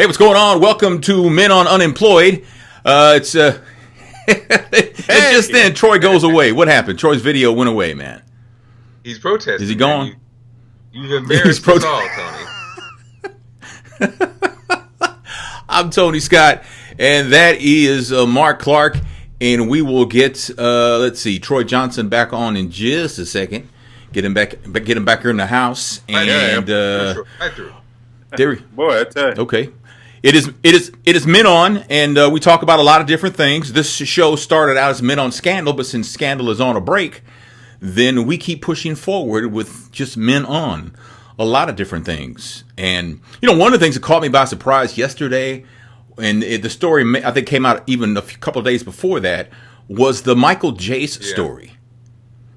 Hey, what's going on? Welcome to Men on Unemployed. It's just then Troy goes away. What happened? Troy's video went away, man. He's protesting. Is he gone? You've embarrassed us all, Tony. I'm Tony Scott, and that is Mark Clark, and we will get Troy Johnson back on in just a second. Get him back here in the house, and there. Boy, I tell you. Okay. It is Men On, and we talk about a lot of different things. This show started out as Men On Scandal, but since Scandal is on a break, then we keep pushing forward with just Men On. A lot of different things. And, one of the things that caught me by surprise yesterday, and the story, I think, came out even a couple of days before that, was the Michael Jace story.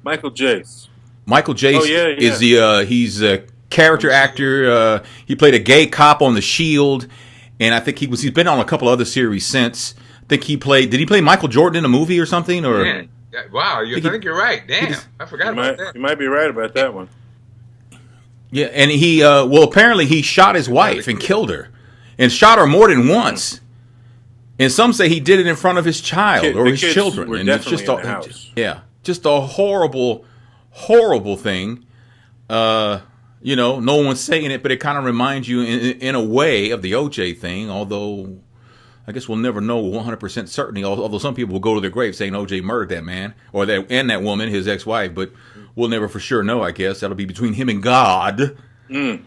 Michael Jace. Michael Jace is he's a character actor. He played a gay cop on The Shield. And I think he's been on a couple other series since. I think did he play Michael Jordan in a movie or something? Or Man, wow, I think you're right. Damn, I forgot about that. You might be right about that one. Yeah, and he, apparently he shot his wife and killed her. And shot her more than once. And some say he did it in front of his child or his children. Were and it's just in the house. just a horrible, horrible thing. No one's saying it, but it kind of reminds you in a way of the OJ thing, although I guess we'll never know 100% certainty, although some people will go to their grave saying OJ murdered that man or that woman, his ex-wife, but we'll never for sure know, I guess. That'll be between him and God. I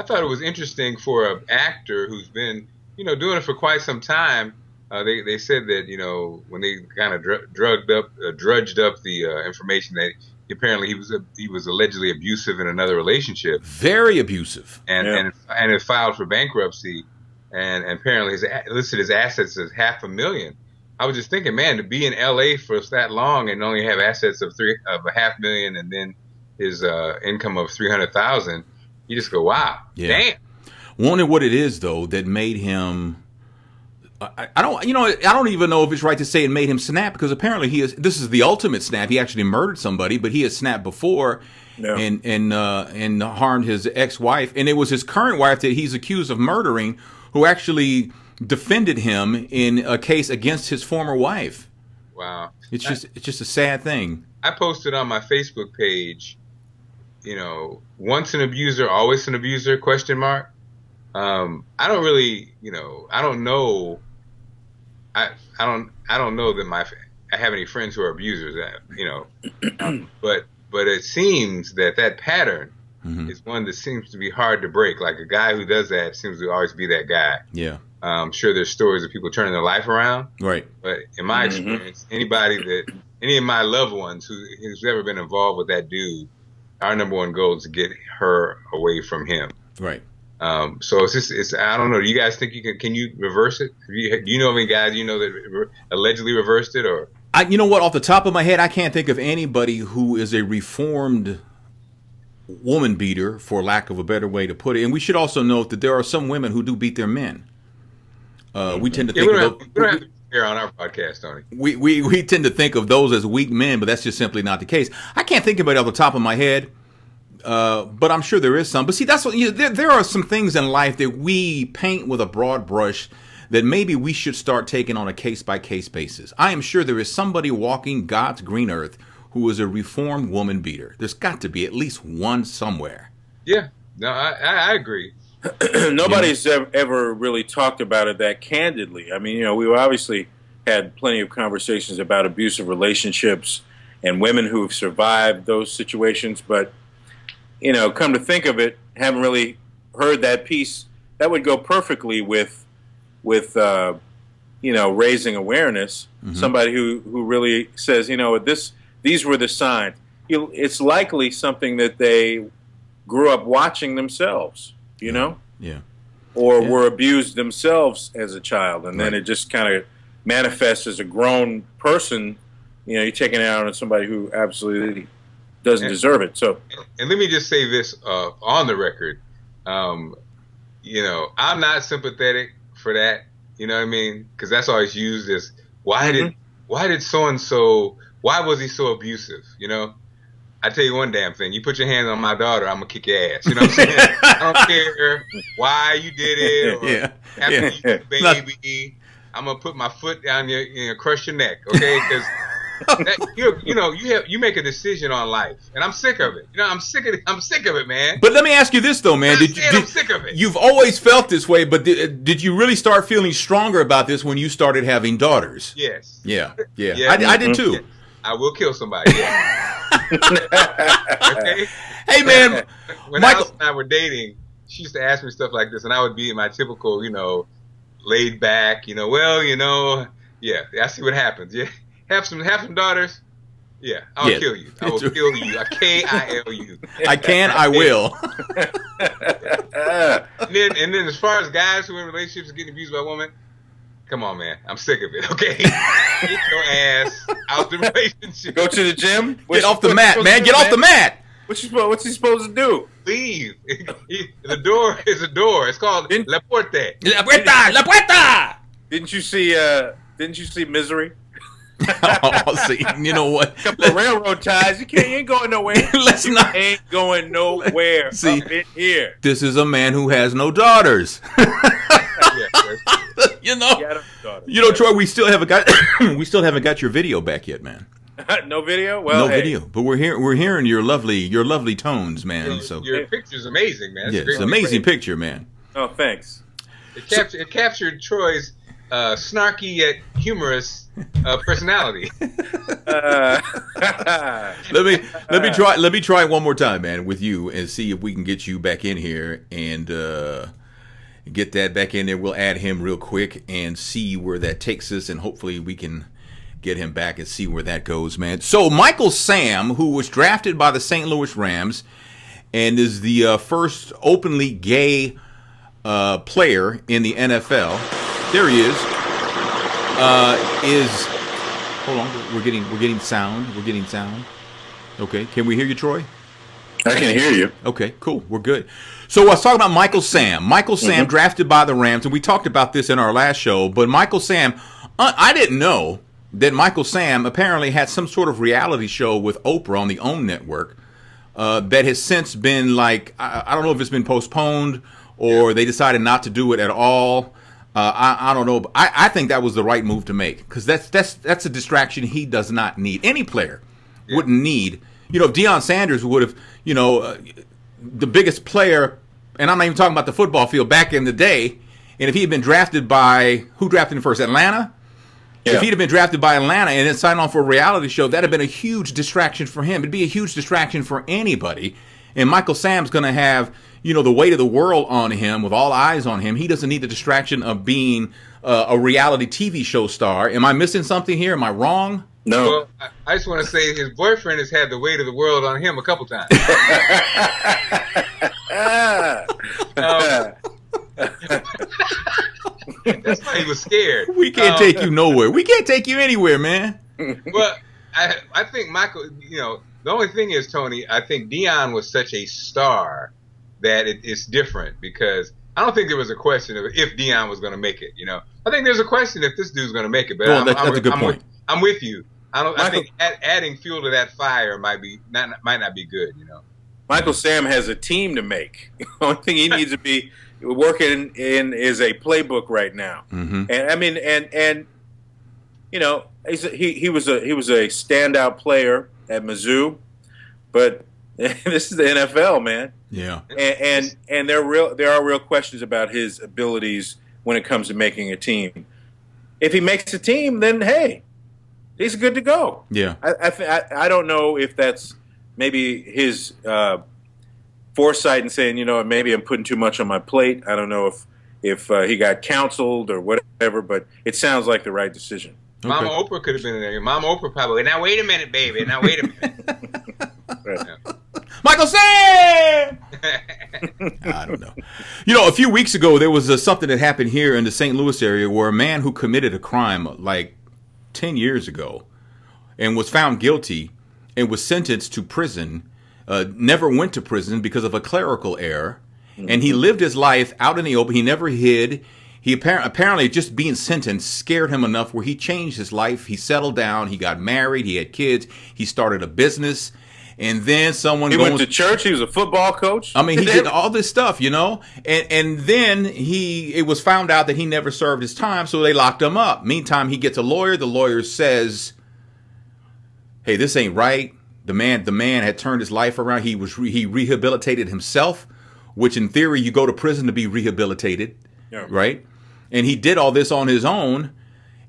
thought it was interesting for an actor who's been, doing it for quite some time. They said that, when they kind of drudged up the information that apparently he was allegedly abusive in another relationship, very abusive, and it filed for bankruptcy, and apparently listed his assets as $500,000. I was just thinking, man, to be in L.A. for that long and only have assets of $500,000 and then his income of $300,000, you just go, wow, damn. Wonder what it is though that made him. I don't even know if it's right to say it made him snap, because apparently this is the ultimate snap. He actually murdered somebody, but he had snapped before and harmed his ex-wife. And it was his current wife that he's accused of murdering, who actually defended him in a case against his former wife. Wow. It's just a sad thing. I posted on my Facebook page, once an abuser, always an abuser, ? I don't really, I don't know. I don't know that I have any friends who are abusers, but it seems that pattern is one that seems to be hard to break. Like a guy who does that seems to always be that guy. Yeah. I'm sure there's stories of people turning their life around. Right. But in my experience, any of my loved ones who's ever been involved with that dude, our number one goal is to get her away from him. Right. So I don't know. Do you guys think can you reverse it? Do you know of any guys that allegedly reversed it, or? Off the top of my head, I can't think of anybody who is a reformed woman beater, for lack of a better way to put it. And we should also note that there are some women who do beat their men. We tend to think of here on our podcast, Tony. We tend to think of those as weak men, but that's just simply not the case. I can't think of it off the top of my head. But I'm sure there is some. But see, that's what there are some things in life that we paint with a broad brush that maybe we should start taking on a case-by-case basis. I am sure there is somebody walking God's green earth who is a reformed woman beater. There's got to be at least one somewhere. Yeah, no, I agree. Nobody's ever really talked about it that candidly. I mean, we obviously had plenty of conversations about abusive relationships and women who have survived those situations, but come to think of it, haven't really heard that piece. That would go perfectly with raising awareness. Somebody who really says, these were the signs. It's likely something that they grew up watching themselves, or were abused themselves as a child, and then it just kind of manifests as a grown person. You're taking it out on somebody who absolutely doesn't deserve it. So, and let me just say this on the record. I'm not sympathetic for that. You know what I mean? Because that's always used as why did so and so? Why was he so abusive? I tell you one damn thing. You put your hands on my daughter, I'm gonna kick your ass. You know what I'm saying? I don't care why you did it or after you had the baby. I'm gonna put my foot down your, crush your neck, okay? Because you make a decision on life, and I'm sick of it. I'm sick of it. I'm sick of it, man. But let me ask you this though, man. I'm sick of it. You've always felt this way, but did you really start feeling stronger about this when you started having daughters? Yes. Yeah. I did too. Yes. I will kill somebody. Yeah. Okay. Hey, man. When Michael Alice and I were dating, she used to ask me stuff like this, and I would be in my typical, laid back, yeah, I see what happens. Yeah. Have some daughters. Yeah, I'll kill you. I will kill you. I kill you. I can. I will. And then, as far as guys who are in relationships and getting abused by a woman, come on, man. I'm sick of it. Okay, get your ass out the relationship. Go to the gym. Get off the mat, man. Get off the mat. What's he supposed to do? Leave. The door is a door. It's called La Puerta. La puerta. La puerta. Didn't you see Misery? Oh, see, you know what? Couple of railroad ties. You ain't going nowhere. Ain't going nowhere. See, up in here. This is a man who has no daughters. Troy, we still haven't got your video back yet, man. No video? Well, no video. But we're hearing your lovely tones, man. Your picture's amazing, man. It's an amazing picture, man. Oh, thanks. It captured Troy's snarky yet humorous personality. Let me try it one more time, man, with you and see if we can get you back in here and get that back in there. We'll add him real quick and see where that takes us, and hopefully we can get him back and see where that goes, man. So Michael Sam, who was drafted by the St. Louis Rams and is the first openly gay player in the NFL. There he is. Hold on. We're getting sound. We're getting sound. Okay. Can we hear you, Troy? I can hear you. Okay. Cool. We're good. So I was talking about Michael Sam. Michael Sam drafted by the Rams, and we talked about this in our last show. But Michael Sam, I didn't know that Michael Sam apparently had some sort of reality show with Oprah on the OWN network that has since been I don't know if it's been postponed or they decided not to do it at all. I don't know. But I think that was the right move to make because that's a distraction he does not need. Any player wouldn't need. If Deion Sanders would have, the biggest player, and I'm not even talking about the football field back in the day, and if he had been drafted by, who drafted him first, Atlanta? Yeah. If he'd have been drafted by Atlanta and then signed on for a reality show, that'd have been a huge distraction for him. It'd be a huge distraction for anybody. And Michael Sam's going to have, the weight of the world on him with all eyes on him. He doesn't need the distraction of being a reality TV show star. Am I missing something here? Am I wrong? No. Well, I just want to say his boyfriend has had the weight of the world on him a couple times. That's why he was scared. We can't take you nowhere. We can't take you anywhere, man. Well, I think Michael, the only thing is, Tony, I think Deion was such a star that it's different because I don't think there was a question of if Deion was going to make it. I think there's a question if this dude's going to make it. But that's a good point. I'm with you. I think adding fuel to that fire might not be good. Michael Sam has a team to make. The only thing he needs to be working in is a playbook right now. Mm-hmm. And I mean, and he was a standout player at Mizzou, but this is the NFL, man. Yeah. And there are real questions about his abilities when it comes to making a team. If he makes a team, then hey, he's good to go. Yeah. I don't know if that's maybe his foresight and saying, maybe I'm putting too much on my plate. I don't know if he got counseled or whatever, but it sounds like the right decision. Okay. Mama Oprah could have been in there. Mama Oprah probably. Now wait a minute, baby. Now wait a minute. Michael Sam! I don't know. A few weeks ago, there was something that happened here in the St. Louis area where a man who committed a crime 10 years ago and was found guilty and was sentenced to prison, never went to prison because of a clerical error, and he lived his life out in the open. He never hid. He apparently just being sentenced scared him enough where he changed his life. He settled down. He got married. He had kids. He started a business. and then someone He goes went to church. He was a football coach. I mean, he did all this stuff, you know, and then it was found out that he never served his time, so they locked him up. Meantime, he gets a lawyer. The lawyer says, "Hey, this ain't right." The man had turned his life around. He rehabilitated himself, which in theory you go to prison to be rehabilitated, right? And he did all this on his own,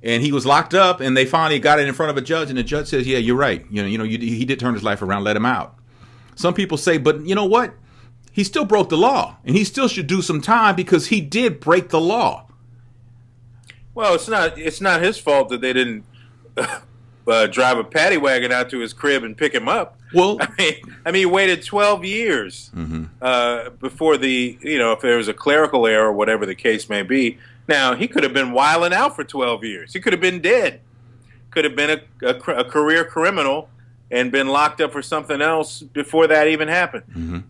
and he was locked up. And they finally got it in front of a judge, and the judge says, "Yeah, you're right. He did turn his life around. Let him out." Some people say, but you know what? He still broke the law, and he still should do some time because he did break the law. Well, it's not his fault that they didn't drive a paddy wagon out to his crib and pick him up. Well, I mean, he waited 12 years before if there was a clerical error or whatever the case may be. Now, he could have been wilding out for 12 years. He could have been dead. Could have been a career criminal and been locked up for something else before that even happened.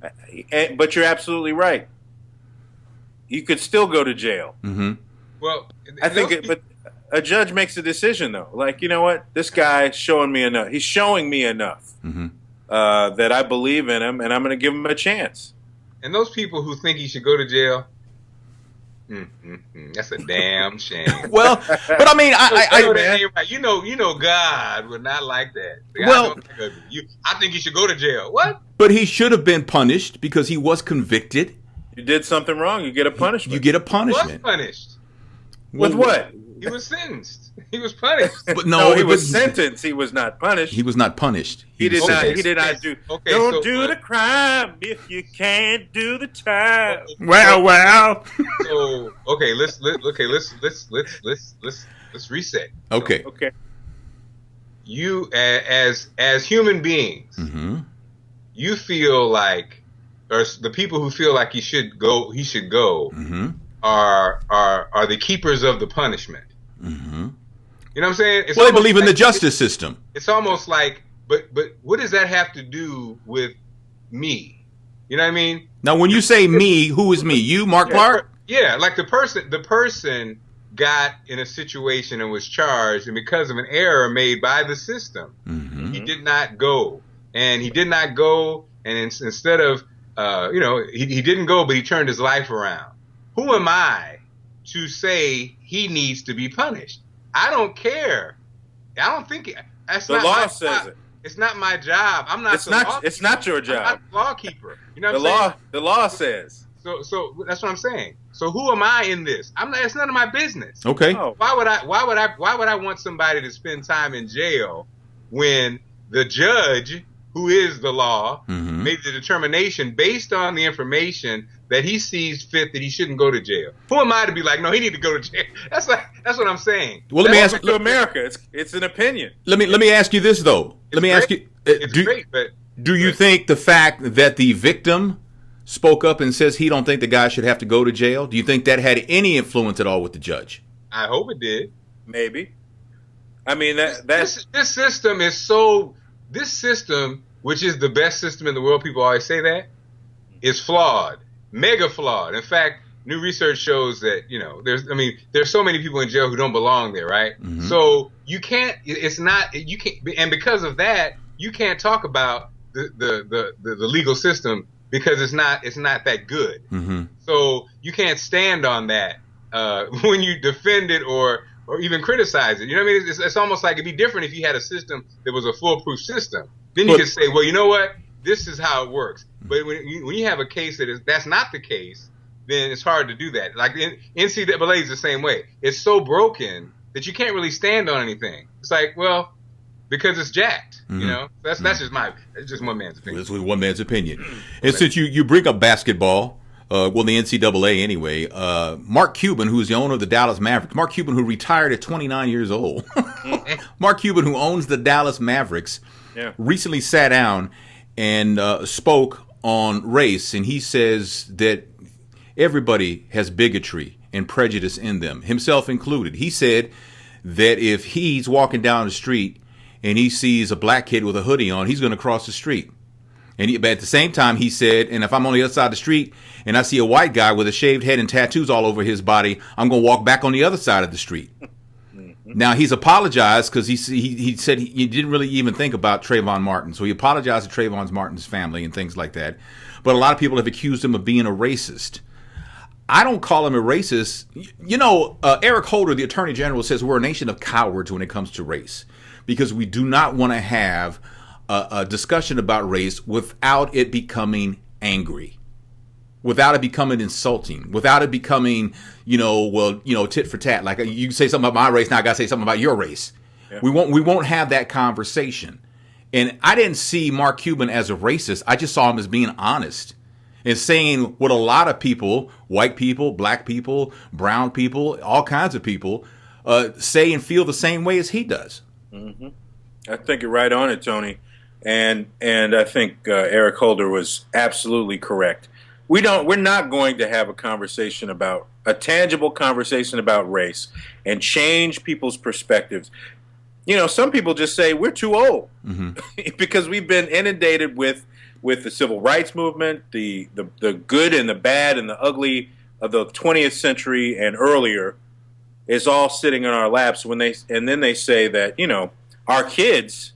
But you're absolutely right. You could still go to jail. Well, I think but a judge makes a decision, though. Like, you know what? This guy's showing me enough. He's showing me enough that I believe in him, and I'm going to give him a chance. And those people who think he should go to jail, that's a damn shame. Well, but I mean, you know, God would not like that. Well, I think he should go to jail. What? But he should have been punished because he was convicted. You did something wrong, you get a punishment. You get a He punishment. was punished. With what? He was sentenced. He was punished. But no, he was sentenced. He was not punished. He was not punished. He did not do. Okay, don't do the crime if you can't do the time. Well. So let's reset. Okay. Okay. You as human beings, you feel like, or the people who feel like he should go, are the keepers of the punishment. You know what I'm saying? They believe in the justice system. It's almost like, but what does that have to do with me? You know what I mean? Now, when you say me, who is me? You, Mark Clark? Yeah, like the person got in a situation and was charged, and because of an error made by the system, he did not go. And he did not go, and instead of, he didn't go, but he turned his life around. Who am I to say he needs to be punished? I don't care. I don't think that's the law says it. It's not my job. I'm not. It's not your job. I'm not the law keeper. You know what I'm saying? The law says. So that's what I'm saying. So who am I in this? I'm not. It's none of my business. Okay. Oh. Why would I want somebody to spend time in jail when the judge, who is the law, made the determination based on the information that he sees fit that he shouldn't go to jail? Who am I to be like, no, he need to go to jail? That's what I'm saying. Well, let me ask to America. It's an opinion. Let me ask you this though. Do you think the fact that the victim spoke up and says he don't think the guy should have to go to jail, do you think that had any influence at all with the judge? I hope it did. Maybe. I mean this system is so. This system, which is the best system in the world, people always say that, is flawed, mega flawed. In fact, new research shows that there's so many people in jail who don't belong there, right? So you can't. And because of that, you can't talk about the legal system because it's not that good. So you can't stand on that when you defend it or even criticize it. You know what I mean? It's almost like it'd be different if you had a system that was a foolproof system. Then you could say, well, you know what? This is how it works. But when you have a case that's not the case, then it's hard to do that. Like NCAA is the same way. It's so broken that you can't really stand on anything. It's like, well, because it's jacked. You know, that's just one man's opinion. This was one man's opinion. And since you bring up basketball, the NCAA anyway, Mark Cuban, who's the owner of the Dallas Mavericks, Mark Cuban, who retired at 29 years old, Mark Cuban, who owns the Dallas Mavericks, recently sat down and spoke on race, and he says that everybody has bigotry and prejudice in them, himself included. He said that if he's walking down the street and he sees a black kid with a hoodie on, he's going to cross the street. But at the same time, he said, and if I'm on the other side of the street and I see a white guy with a shaved head and tattoos all over his body, I'm going to walk back on the other side of the street. Now he's apologized because he said he didn't really even think about Trayvon Martin, so he apologized to Trayvon Martin's family and things like that. But a lot of people have accused him of being a racist. I don't call him a racist. You know, Eric Holder, the Attorney General, says we're a nation of cowards when it comes to race because we do not want to have a discussion about race without it becoming angry, without it becoming insulting, without it becoming, tit for tat. Like you say something about my race, now I got to say something about your race. Yeah. We won't have that conversation. And I didn't see Mark Cuban as a racist. I just saw him as being honest and saying what a lot of people, white people, black people, brown people, all kinds of people, say and feel the same way as he does. Mm-hmm. I think you're right on it, Tony. And I think Eric Holder was absolutely correct. We're not going to have a tangible conversation about race and change people's perspectives. You know, some people just say we're too old because we've been inundated with the civil rights movement, the good and the bad and the ugly of the 20th century and earlier is all sitting in our laps. And then they say that, our kids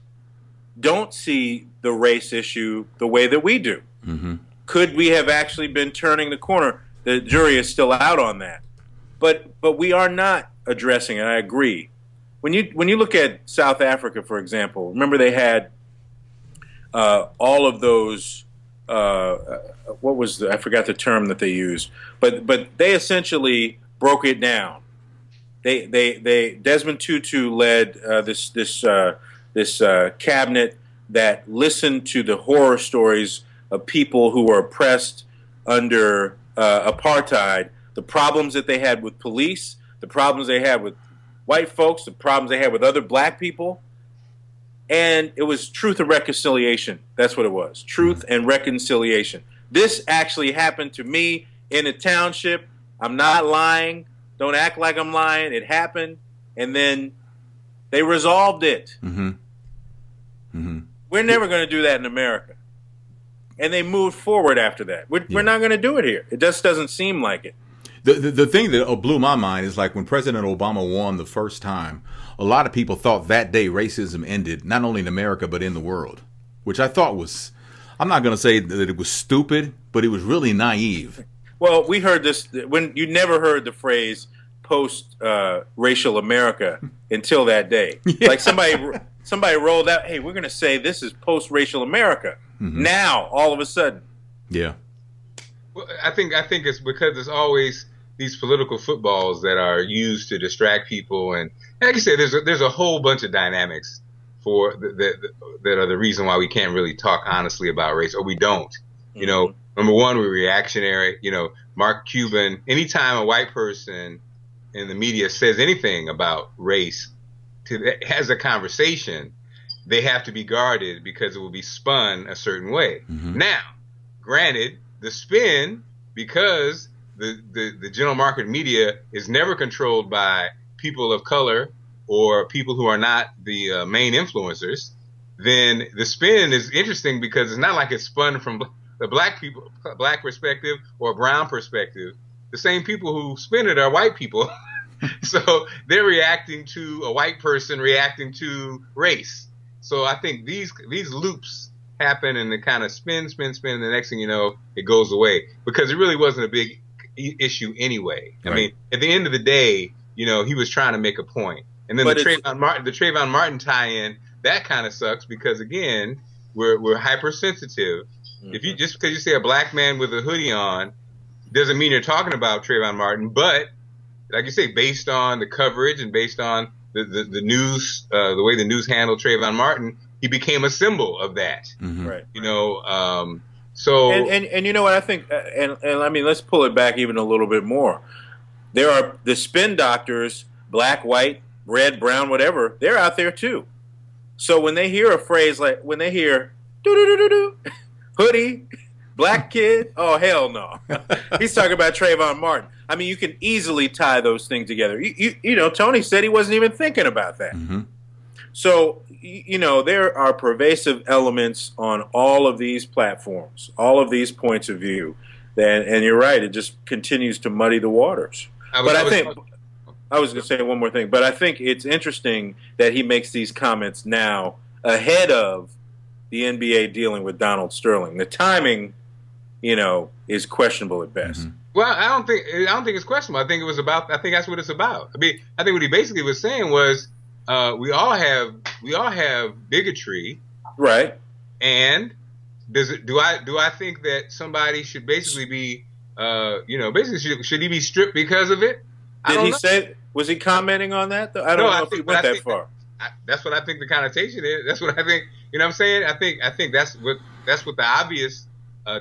don't see the race issue the way that we do. Mm-hmm. Could we have actually been turning the corner? The jury is still out on that. But we are not addressing it. I agree. When you look at South Africa, for example, remember they had all of those. I forgot the term that they used, but they essentially broke it down. They Desmond Tutu led this cabinet that listened to the horror stories of people who were oppressed under apartheid, the problems that they had with police, the problems they had with white folks, the problems they had with other black people. And it was truth and reconciliation. That's what it was. Truth and reconciliation. This actually happened to me in a township. I'm not lying. Don't act like I'm lying. It happened. And then they resolved it. Mm-hmm. Mm-hmm. We're never going to do that in America. And they moved forward after that. We're not going to do it here. It just doesn't seem like it. The thing that blew my mind is like when President Obama won the first time, a lot of people thought that day racism ended, not only in America, but in the world, which I thought was, I'm not going to say that it was stupid, but it was really naive. Well, we heard this when you never heard the phrase post-racial America until that day. Yeah. Like somebody rolled out, hey, we're going to say this is post-racial America. Mm-hmm. Now, all of a sudden. Yeah. Well, I think it's because there's always these political footballs that are used to distract people, and like you said, there's a whole bunch of dynamics for that are the reason why we can't really talk honestly about race, or we don't. Mm-hmm. Number one, we're reactionary. Mark Cuban. Anytime a white person in the media says anything about race, has a conversation, they have to be guarded because it will be spun a certain way. Mm-hmm. Now, granted, the spin, because the general market media is never controlled by people of color or people who are not the main influencers, then the spin is interesting because it's not like it's spun from the black perspective or brown perspective. The same people who spin it are white people. So they're reacting to a white person reacting to race. So I think these loops happen and it kind of spin, and the next thing you know, it goes away because it really wasn't a big issue anyway. Right. I mean, at the end of the day, he was trying to make a point. And then the Trayvon Martin tie-in, that kind of sucks because again, we're hypersensitive. Mm-hmm. If you just because you say a black man with a hoodie on doesn't mean you're talking about Trayvon Martin, but like you say, based on the coverage and based on the news, the way the news handled Trayvon Martin, he became a symbol of that. Mm-hmm. Right. So and you know what I think, and I mean, let's pull it back even a little bit more. There are the spin doctors, black, white, red, brown, whatever. They're out there too. So when they hear a phrase like when they hear hoodie, black kid, oh hell no, he's talking about Trayvon Martin. I mean, you can easily tie those things together. Tony said he wasn't even thinking about that. Mm-hmm. So, there are pervasive elements on all of these platforms, all of these points of view. And you're right, it just continues to muddy the waters. I was going to say one more thing, but I think it's interesting that he makes these comments now ahead of the NBA dealing with Donald Sterling. The timing, is questionable at best. Mm-hmm. Well, I don't think it's questionable. I think that's what it's about. I mean, I think what he basically was saying was, we all have bigotry, right? And do I think that somebody should basically be, should he be stripped because of it? Did he say? Was he commenting on that? Though? I don't know if he went that far. That's what I think the connotation is. That's what I think. You know what I'm saying? I think that's what the obvious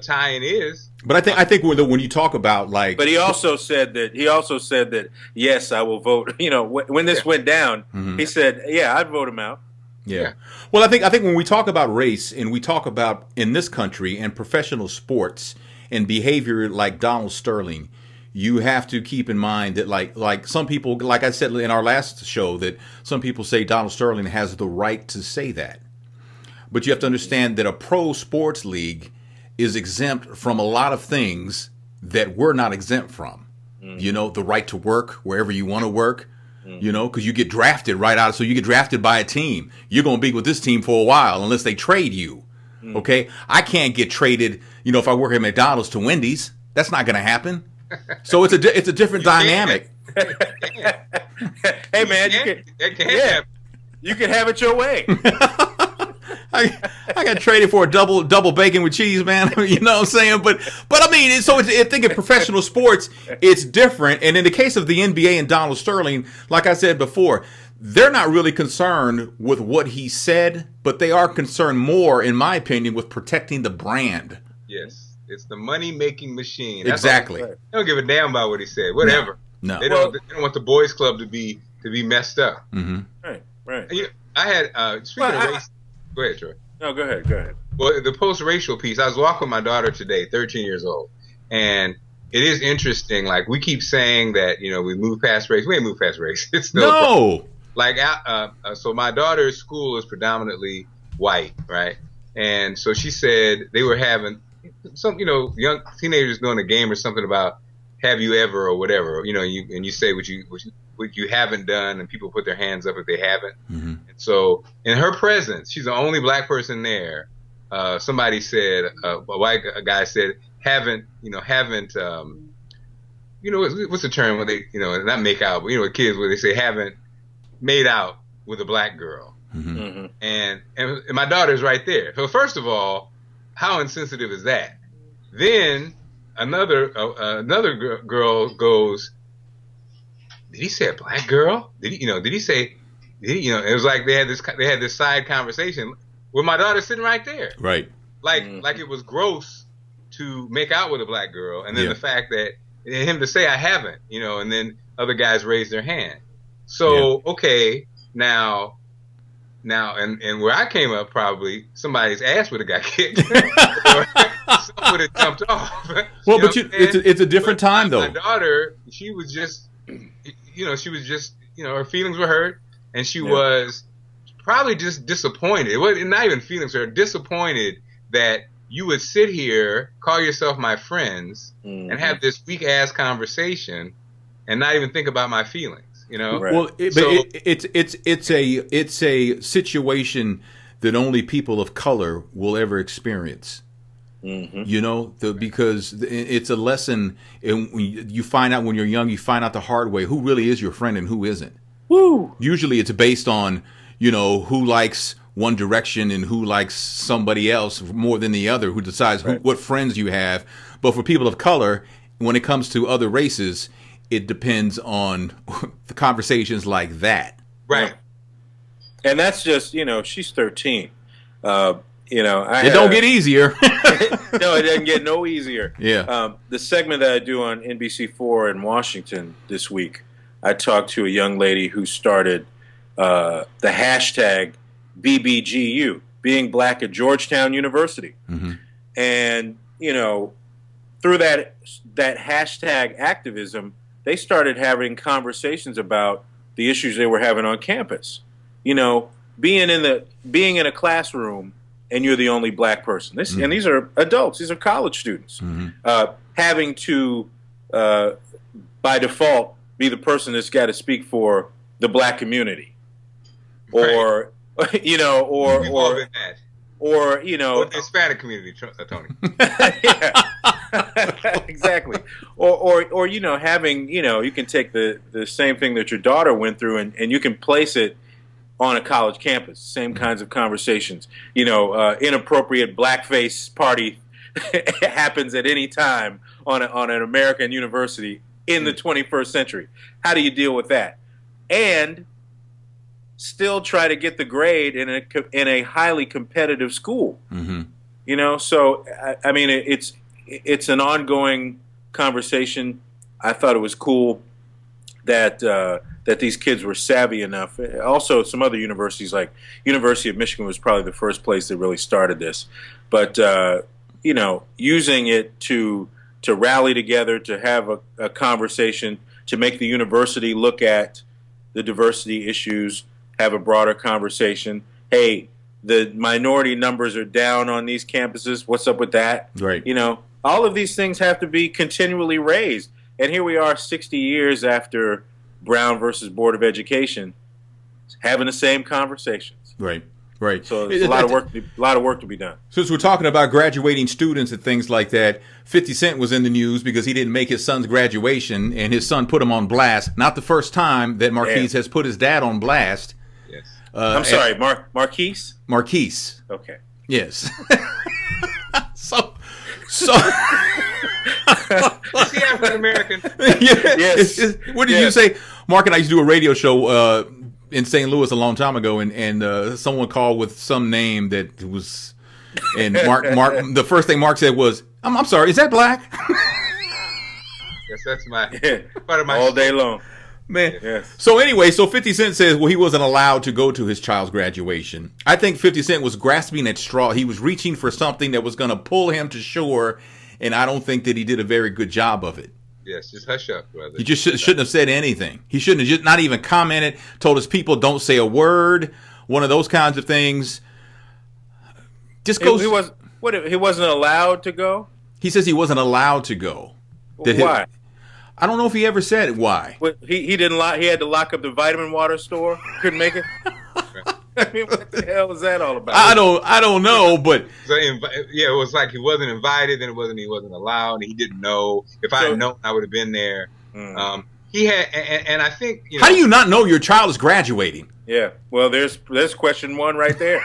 tie-in is. But I think when you talk about like, but he also said that yes, I will vote. When this went down, he said, yeah, I'd vote him out. Yeah. Well, I think when we talk about race and we talk about in this country and professional sports and behavior like Donald Sterling, you have to keep in mind that like some people, like I said in our last show, that some people say Donald Sterling has the right to say that. But you have to understand that a pro sports league is exempt from a lot of things that we're not exempt from. The right to work wherever you want to work, because you get drafted right out. So you get drafted by a team. You're going to be with this team for a while unless they trade you. Okay. I can't get traded, if I work at McDonald's to Wendy's. That's not going to happen. So it's a different dynamic. Hey man, you can have it your way. I got traded for a double bacon with cheese, man. You know what I'm saying? But I mean, so I think in professional sports, it's different. And in the case of the NBA and Donald Sterling, like I said before, they're not really concerned with what he said, but they are concerned more, in my opinion, with protecting the brand. Yes. It's the money-making machine. That's exactly. They don't give a damn about what he said. Whatever. No. They don't want the boys' club to be messed up. Mm-hmm. Right. I had speaking of race. Go ahead, Troy. No, go ahead. Well, the post-racial piece. I was walking with my daughter today, 13 years old, and it is interesting. Like we keep saying that we move past race. We ain't moved past race. It's still so my daughter's school is predominantly white, right? And so she said they were having some, young teenagers doing a game or something about have you ever or whatever, and you say what you haven't done, and people put their hands up if they haven't. Mm-hmm. And so in her presence, she's the only black person there. Somebody said, a white guy said, haven't, what's the term when they, not make out, but with kids where they say haven't made out with a black girl. Mm-hmm. Mm-hmm. And my daughter's right there. So first of all, how insensitive is that? Then another girl goes, did he say a black girl? Did he say, it was like they had this side conversation with my daughter sitting right there. Right. Like it was gross to make out with a black girl. And then the fact that him to say I haven't, and then other guys raise their hand. So, okay, now, and where I came up, probably somebody's ass would have got kicked, or some would have jumped off. Well, it's a different time though. My daughter, she was just, her feelings were hurt, and she was probably just disappointed. It wasn't not even feelings hurt, disappointed that you would sit here, call yourself my friends, and have this weak ass conversation, and not even think about my feelings. Right. Well, it's a situation that only people of color will ever experience. Mm-hmm. Because it's a lesson. And you find out when you're young, you find out the hard way who really is your friend and who isn't. Woo! Usually, it's based on who likes one direction and who likes somebody else more than the other. Who decides what friends you have. But for people of color, when it comes to other races, it depends on the conversations like that. Right. And that's just, she's 13. It don't get easier. No, it doesn't get no easier. Yeah. The segment that I do on NBC4 in Washington this week, I talked to a young lady who started the hashtag BBGU, Being Black at Georgetown University. Mm-hmm. And, through that hashtag activism, they started having conversations about the issues they were having on campus. Being in a classroom and you're the only black person. And these are adults. These are college students. Mm-hmm. Having to, by default, be the person that's got to speak for the black community, or We've all been that. or Or the Hispanic community, Tony. Yeah. Exactly. Or having, you can take the same thing that your daughter went through and you can place it on a college campus, same kinds of conversations. Inappropriate blackface party happens at any time on an American university in the 21st century. How do you deal with that? And still try to get the grade in a highly competitive school. Mm-hmm. So I mean, it's an ongoing conversation. I thought it was cool that these kids were savvy enough. Also, some other universities, like University of Michigan, was probably the first place that really started this. But using it to rally together, to have a conversation, to make the university look at the diversity issues, have a broader conversation. Hey, the minority numbers are down on these campuses. What's up with that? Right. All of these things have to be continually raised. And here we are 60 years after Brown versus Board of Education, having the same conversations. Right. Right. So there's a lot of work to be done. Since we're talking about graduating students and things like that, 50 Cent was in the news because he didn't make his son's graduation, and his son put him on blast. Not the first time that Marquise has put his dad on blast. Yes. I'm sorry, Marquise? Marquise. Okay. Yes. so. Is he African American? Yes. What did you say? Mark and I used to do a radio show in St. Louis a long time ago, and someone called with some name that was, and Mark, the first thing Mark said was, "I'm sorry, is that black?" Yes, that's part of my all day long. Man. Yes. So anyway, 50 Cent says, well, he wasn't allowed to go to his child's graduation. I think 50 Cent was grasping at straw. He was reaching for something that was going to pull him to shore, and I don't think that he did a very good job of it. Yes, just hush up, brother. He just shouldn't have said anything. He shouldn't have not even commented, told his people don't say a word, one of those kinds of things. Just goes. He wasn't allowed to go? He says he wasn't allowed to go. Why? I don't know if he ever said why. He didn't he had to lock up the vitamin water store. Couldn't make it. I mean, what the hell was that all about? I don't know, but it was like he wasn't invited, then he wasn't allowed, and he didn't know. If I had known, I would have been there. He had, and I think. How do you not know your child is graduating? Yeah, well, there's question one right there.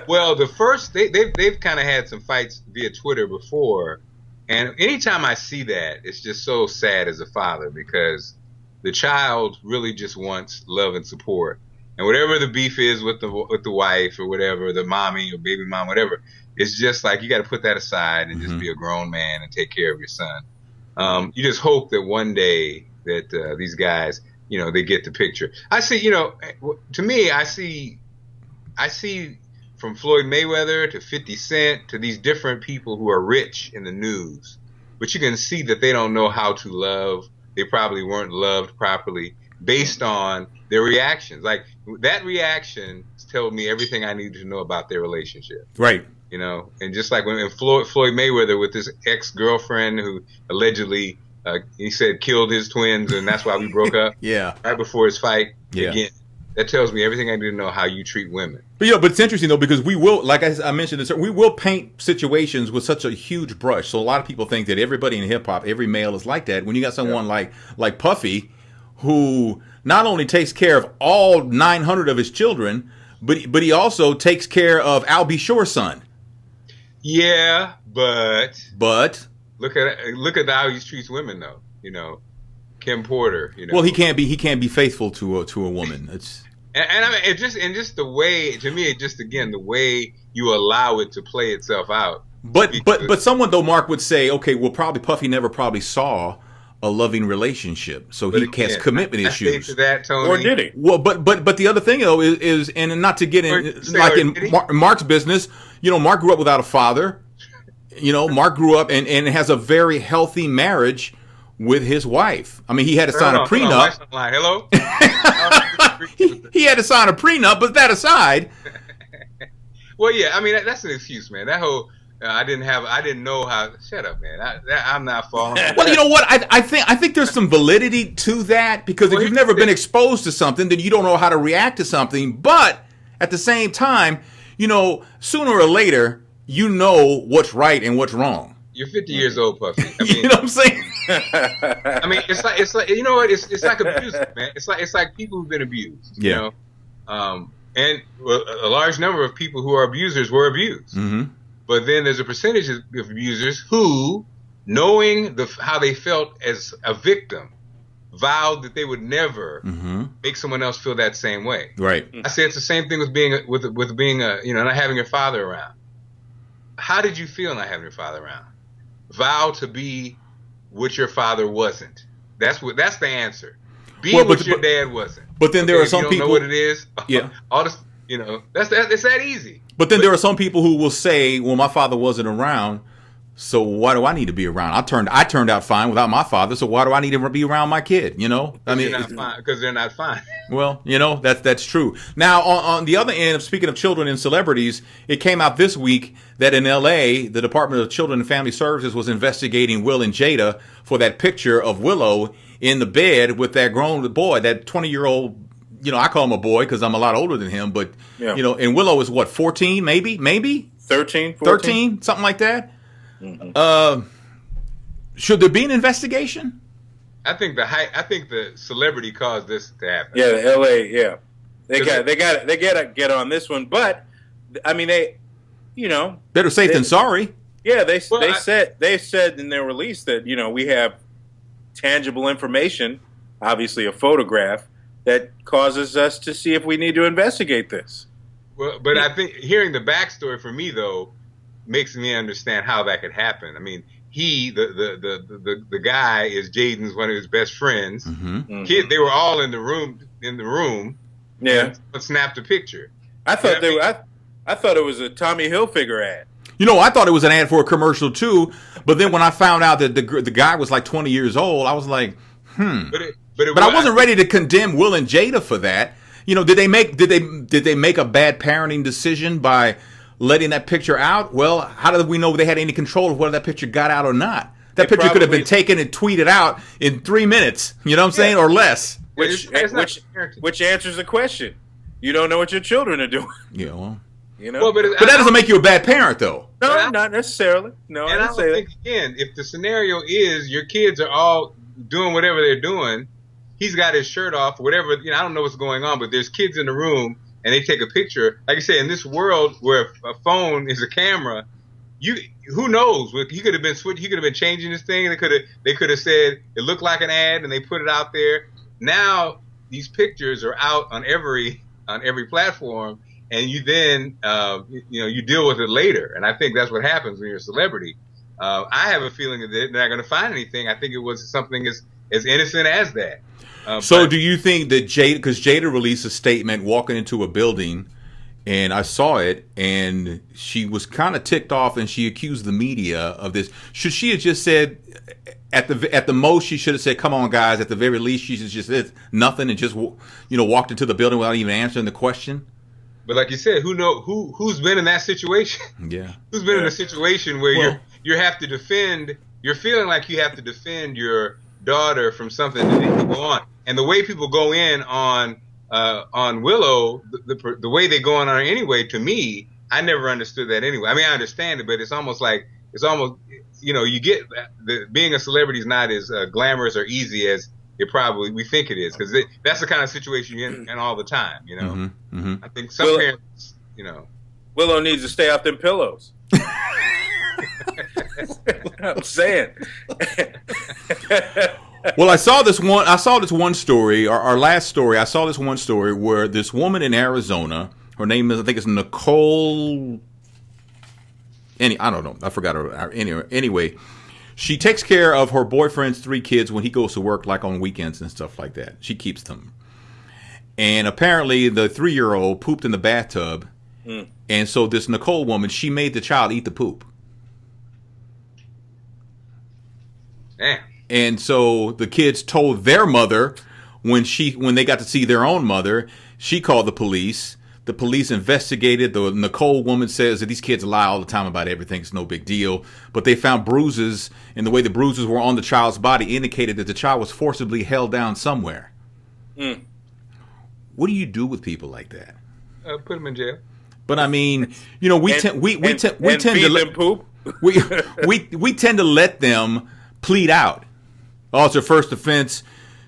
Well, the first they've kind of had some fights via Twitter before. And anytime I see that, it's just so sad as a father, because the child really just wants love and support. And whatever the beef is with the wife or whatever, the mommy or baby mom, whatever, it's just like you got to put that aside and just be a grown man and take care of your son. You just hope that one day that these guys, they get the picture. I see, to me, I see from Floyd Mayweather to 50 Cent to these different people who are rich in the news, but you can see that they don't know how to love. They probably weren't loved properly based on their reactions. Like that reaction told me everything I needed to know about their relationship. Right. And just like when Floyd Mayweather with his ex-girlfriend who allegedly, he said killed his twins and that's why we broke up. Yeah. Right before his fight. Yeah. Again. That tells me everything I need to know how you treat women. But it's interesting though, because we will, like I mentioned this, we will paint situations with such a huge brush. So a lot of people think that everybody in hip hop, every male is like that. When you got someone like Puffy, who not only takes care of all 900 of his children, but he also takes care of Al B. Shore's son. Yeah, but look at how he treats women though. Kim Porter. Well, he can't be faithful to a woman. It's and I mean it just the way, to me, it just, again, the way you allow it to play itself out. But someone though, Mark, would say, okay, well, Puffy never probably a loving relationship, so he has commitment issues. To that, Tony. Or did he? Well, but the other thing though is and not to get in like in Mark's business, Mark grew up without a father. Mark grew up and has a very healthy marriage with his wife. I mean, he had to sign a prenup. Hello? he had to sign a prenup, but that aside. Well, yeah, I mean, that's an excuse, man. That whole, I didn't know how. Shut up, man. I'm not falling. Well, you know what? I think there's some validity to that, because if you've never been exposed to something, then you don't know how to react to something. But at the same time, sooner or later, you know what's right and what's wrong. You're 50 years old, Puffy. You know what I'm saying? I mean, it's like you know what? It's like abuse, man. It's like people who've been abused. Yeah. And a large number of people who are abusers were abused. Mm-hmm. But then there's a percentage of abusers who, knowing how they felt as a victim, vowed that they would never make someone else feel that same way. Right. I say it's the same thing with being not having your father around. How did you feel not having your father around? Vow to be what your father wasn't. That's the answer. Be what your dad wasn't. But then there are some people. Know what it is. Yeah. All this, it's that easy. But then there are some people who will say, "Well, my father wasn't around, so why do I need to be around? I turned out fine without my father, so why do I need to be around my kid?" I mean, because they're not fine. Well, that's true. Now, on the other end, speaking of children and celebrities, it came out this week that in L.A., the Department of Children and Family Services was investigating Will and Jada for that picture of Willow in the bed with that grown boy, that 20-year-old. I call him a boy because I'm a lot older than him, but, and Willow is what, 14, maybe? 13, 14? 13, something like that? Mm-hmm. Should there be an investigation? I think the celebrity caused this to happen. Yeah, the L.A., yeah. They got to get on this one, but, I mean, better safe than sorry. Yeah, they said in their release that, we have tangible information, obviously a photograph, that causes us to see if we need to investigate this. Well, but I think hearing the backstory for me though makes me understand how that could happen. I mean, the guy is Jaden's one of his best friends. Mm-hmm. Kid, they were all in the room. Yeah, and snapped a picture. I thought I thought it was a Tommy Hilfiger ad. I thought it was an ad for a commercial too. But then when I found out that the guy was like 20 years old, I was like, But I wasn't ready to condemn Will and Jada for that. Did they make a bad parenting decision by letting that picture out? Well, how did we know they had any control of whether that picture got out or not? That picture could have been taken and tweeted out in 3 minutes. You know what I'm saying, or less. Which answers the question. You don't know what your children are doing. Yeah, well. But that doesn't make you a bad parent, though. No, not necessarily. No, and I don't think again, if the scenario is your kids are all doing whatever they're doing. He's got his shirt off, whatever. I don't know what's going on, but there's kids in the room, and they take a picture. Like I said, in this world where a phone is a camera, who knows? He could have been He could have been changing this thing. They could have said it looked like an ad, and they put it out there. Now these pictures are out on every platform, and you then you deal with it later. And I think that's what happens when you're a celebrity. I have a feeling that they're not going to find anything. I think it was something as innocent as that. So do you think that because Jada released a statement walking into a building, and I saw it, and she was kind of ticked off, and she accused the media of this. Should she have just said, at the most, she should have said, "Come on, guys." At the very least, she should just said nothing and just walked into the building without even answering the question. But like you said, who's been in that situation? Yeah, who's been in a situation where you have to defend? You're feeling like you have to defend your daughter from something that didn't go on. And the way people go in on Willow, the way they go on her anyway, to me, I never understood that anyway. I mean, I understand it, but it's almost you get being a celebrity is not as glamorous or easy as we think it is, because that's the kind of situation you're in all the time. Mm-hmm. Mm-hmm. I think some parents, Willow needs to stay off them pillows. I'm saying. Well, I saw this one story, our last story. I saw this one story where this woman in Arizona, her name is, I think it's Nicole. I don't know. I forgot her. Anyway, she takes care of her boyfriend's 3 kids when he goes to work, like on weekends and stuff like that. She keeps them. And apparently, the 3-year-old pooped in the bathtub, and so this Nicole woman, she made the child eat the poop. Damn. And so the kids told their mother when they got to see their own mother. She called the police. The police investigated. The Nicole woman says that these kids lie all the time about everything. It's no big deal. But they found bruises, and the way the bruises were on the child's body indicated that the child was forcibly held down somewhere. What do you do with people like that? Put them in jail. But I mean, you know, we tend to let poop. we tend to let them plead out. Oh, it's her first offense.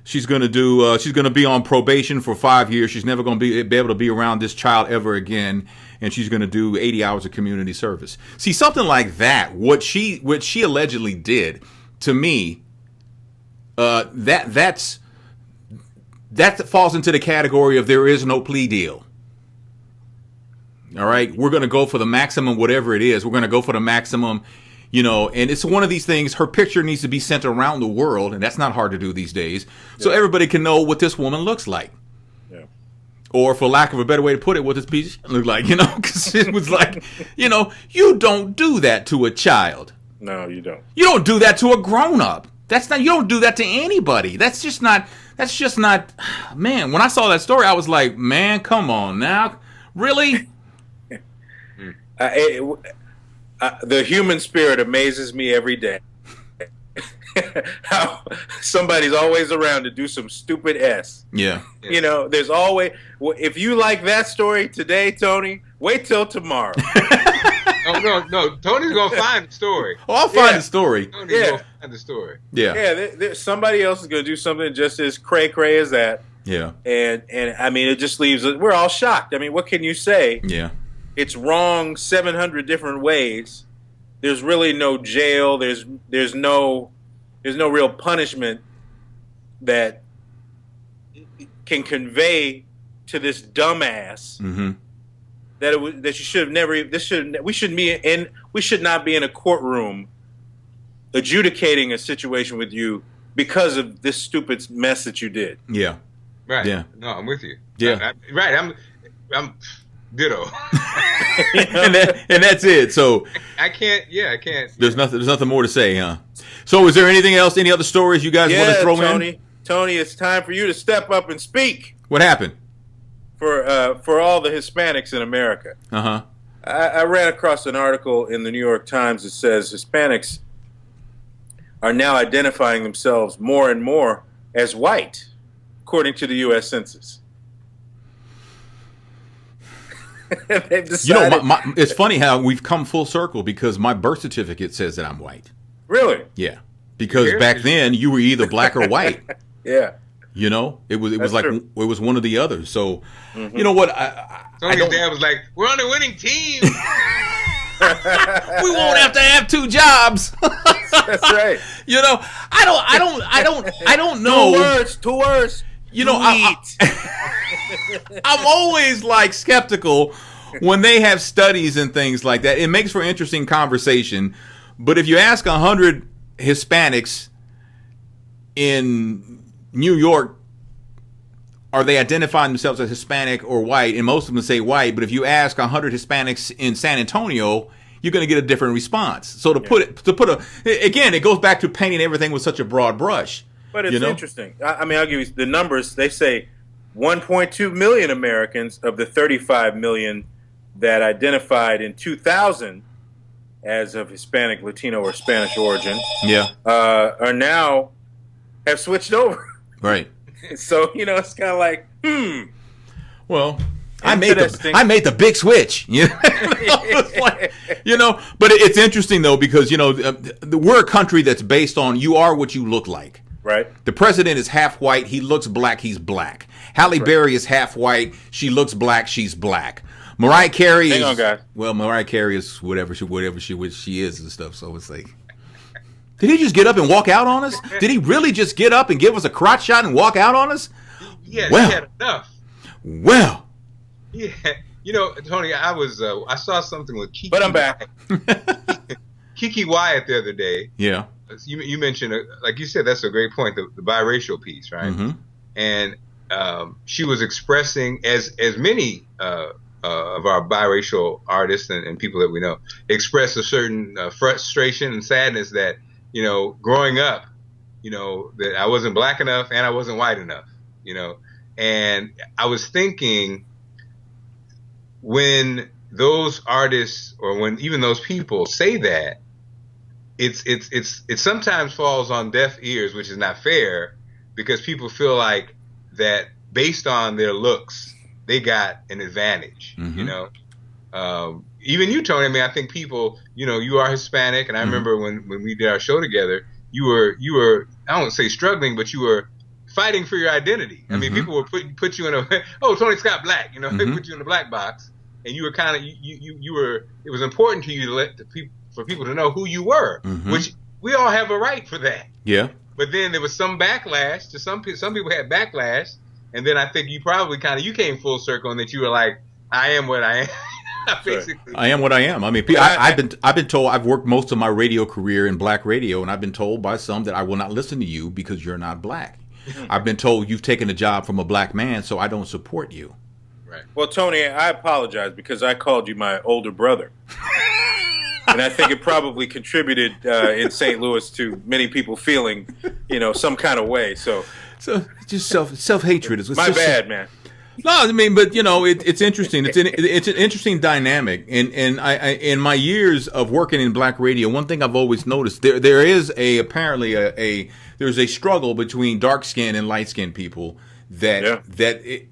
She's going to be on probation for 5 years. She's never going to be able to be around this child ever again, and she's going to do 80 hours of community service. See, something like that, what she allegedly did to me, that falls into the category of there is no plea deal. All right, we're going to go for the maximum, whatever it is. We're going to go for the maximum, you know, and it's one of these things. Her picture needs to be sent around the world, and that's not hard to do these days, so everybody can know what this woman looks like. Yeah. Or, for lack of a better way to put it, what this piece looked like, you know, because it was like, you know, you don't do that to a child. No, you don't. You don't do that to a grown-up. That's not. You don't do that to anybody. That's just not. Man, when I saw that story, I was like, man, come on now, really. The human spirit amazes me every day. How somebody's always around to do some stupid S. Yeah. You know, there's always. If you like that story today, Tony, wait till tomorrow. No. Tony's gonna find the story. Oh, I'll find the story. Tony's gonna find the story. Yeah. Yeah. Somebody else is gonna do something just as cray as that. Yeah. And I mean, it just leaves. We're all shocked. I mean, what can you say? Yeah. It's wrong 700 different ways. There's really no jail. There's no real punishment that can convey to this dumbass that you should have never. We should not be in a courtroom adjudicating a situation with you because of this stupid mess that you did. Yeah. Right. Yeah. No, I'm with you. Yeah. I'm ditto. and that's it. So I can't. There's nothing more to say, huh? So is there anything else? Any other stories you guys want to throw in? Tony, it's time for you to step up and speak. What happened? For all the Hispanics in America. Uh-huh. I ran across an article in the New York Times that says Hispanics are now identifying themselves more and more as white, according to the U.S. Census. They've decided. You know, it's funny how we've come full circle because my birth certificate says that I'm white. Really? Yeah. Because back then you were either black or white. Yeah. You know, it was like true. it was one or the other. So, you know what? Tony's dad was like, "We're on a winning team. We won't have to have two jobs." That's right. You know, I don't know. Two words. You know, I'm always like skeptical when they have studies and things like that. It makes for interesting conversation. But if you ask 100 Hispanics in New York, are they identifying themselves as Hispanic or white? And most of them say white. But if you ask 100 Hispanics in San Antonio, you're going to get a different response. So again, it goes back to painting everything with such a broad brush. But it's interesting. I mean, I'll give you the numbers. They say 1.2 million Americans of the 35 million that identified in 2000 as of Hispanic, Latino, or Spanish origin, are now have switched over. Right. So it's kind of like, Well, I made the big switch. But it's interesting though because we're a country that's based on you are what you look like. Right. The president is half white. He looks black. He's black. Halle Berry is half white. She looks black. She's black. Mariah Carey Hang on, guys. Well, Mariah Carey is whatever she is and stuff. So it's like, did he just get up and walk out on us? Did he really just get up and give us a crotch shot and walk out on us? Yeah, well, he had enough. Well. Yeah. Tony, I saw something with Kiki. But I'm back. Kiki Wyatt the other day. Yeah. You mentioned, like you said, that's a great point, the biracial piece, right? Mm-hmm. And she was expressing, as many of our biracial artists and people that we know, express a certain frustration and sadness that, growing up, that I wasn't black enough and I wasn't white enough, and I was thinking, when those artists or when even those people say that, it sometimes falls on deaf ears, which is not fair, because people feel like that based on their looks, they got an advantage, you know. Even you, Tony, I mean, I think people, you know, you are Hispanic, and I remember when we did our show together, you were, I don't say struggling, but you were fighting for your identity. I mean, people would put you in a, oh, Tony Scott Black, you know, they put you in a black box, and you were kind of, you were, it was important to you to let for people to know who you were, which we all have a right for that. Yeah. But then there was some backlash to some people had backlash, and then I think you probably you came full circle and that you were like, I am what I am. Basically. I am what I am. I mean, I've been told, I've worked most of my radio career in black radio, and I've been told by some that I will not listen to you because you're not black. I've been told you've taken a job from a black man, so I don't support you. Right. Well, Tony, I apologize because I called you my older brother. And I think it probably contributed in St. Louis to many people feeling, you know, some kind of way. So just self-hatred is my bad, man. No, I mean, but you know, it's interesting. It's an interesting dynamic. And I in my years of working in black radio, one thing I've always noticed there is apparently there's a struggle between dark skinned and light skinned people that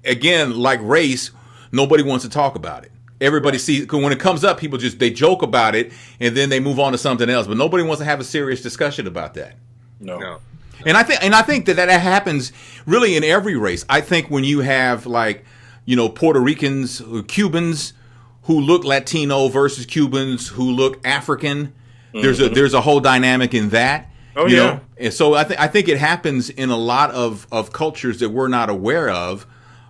again, like race, nobody wants to talk about it. Everybody sees, when it comes up, people they joke about it and then they move on to something else. But nobody wants to have a serious discussion about that. No. And I think that happens really in every race. I think when you have, like, you know, Puerto Ricans, Cubans who look Latino versus Cubans who look African, there's a whole dynamic in that. Oh, you yeah. know? And so I think it happens in a lot of cultures that we're not aware of.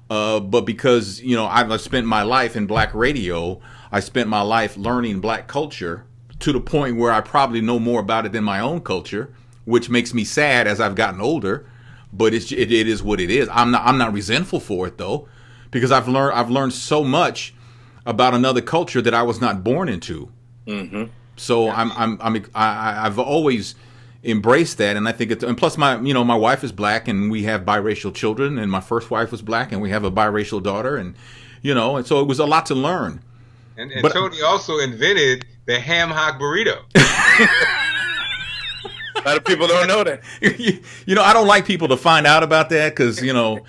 But because, you know, I've spent my life in black radio, I spent my life learning black culture to the point where I probably know more about it than my own culture, which makes me sad as I've gotten older. But it is what it is. I'm not resentful for it though, because I've learned so much about another culture that I was not born into. So I've always embraced that, and I think and plus my wife is black, and we have biracial children, and my first wife was black, and we have a biracial daughter, and you know, and so it was a lot to learn. And Tony also invented the ham hock burrito. A lot of people don't know that. You know, I don't like people to find out about that because, you know.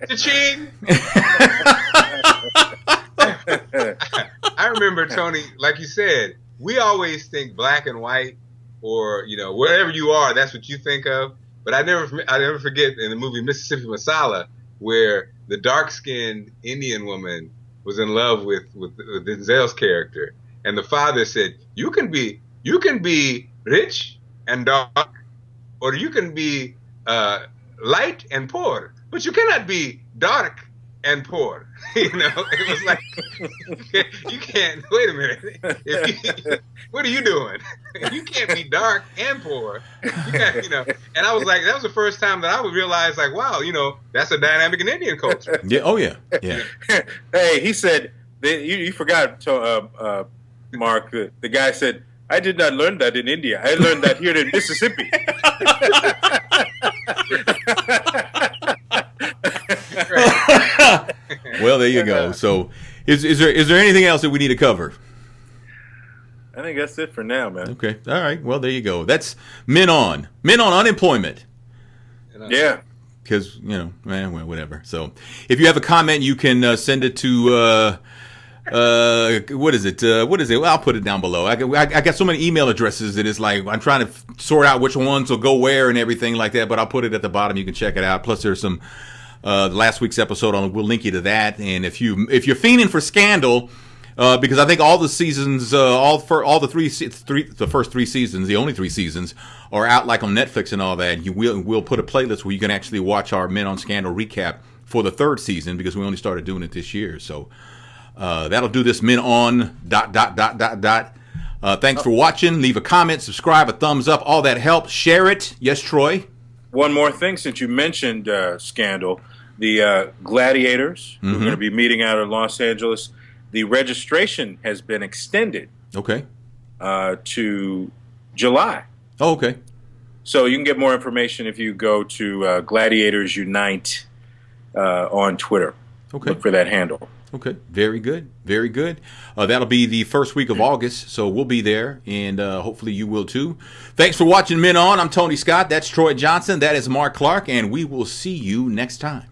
Cha-ching! I remember, Tony, like you said, we always think black and white, or, you know, wherever you are, that's what you think of. But I never forget in the movie Mississippi Masala, where the dark-skinned Indian woman was in love with Denzel's character, and the father said, "You can be rich and dark, or you can be light and poor, but you cannot be dark and poor." You know, it was like, you can't. Wait a minute. What are you doing? You can't be dark and poor. You got, you know. And I was like, that was the first time that I would realize, like, wow, you know, that's a dynamic in Indian culture. Yeah. Oh yeah. Yeah. Hey, he said you forgot, Mark. The guy said, "I did not learn that in India. I learned that here in Mississippi." Well, there you go. So, is there anything else that we need to cover? I think that's it for now, man. Okay. All right. Well, there you go. That's men on unemployment. Yeah. Because, you know, man, whatever. So, if you have a comment, you can send it to what is it? Well, I'll put it down below. I got so many email addresses that it's like I'm trying to sort out which ones will go where and everything like that. But I'll put it at the bottom. You can check it out. Plus, there's some last week's episode on. We'll link you to that. And if you're fiending for Scandal, because I think all the seasons, the first 3 seasons, the only 3 seasons are out like on Netflix and all that. We'll put a playlist where you can actually watch our Men on Scandal recap for the 3rd season because we only started doing it this year. So. That'll do this. Men on ... Thanks for watching. Leave a comment, subscribe, a thumbs up. All that helps. Share it. Yes, Troy? One more thing, since you mentioned Scandal, the Gladiators, who are going to be meeting out in Los Angeles, the registration has been extended. Okay. To July. Oh, okay. So you can get more information if you go to Gladiators Unite on Twitter. Okay. Look for that handle. Okay, very good, very good. That'll be the first week of August, so we'll be there, and hopefully you will too. Thanks for watching Men On. I'm Tony Scott. That's Troy Johnson. That is Mark Clark, and we will see you next time.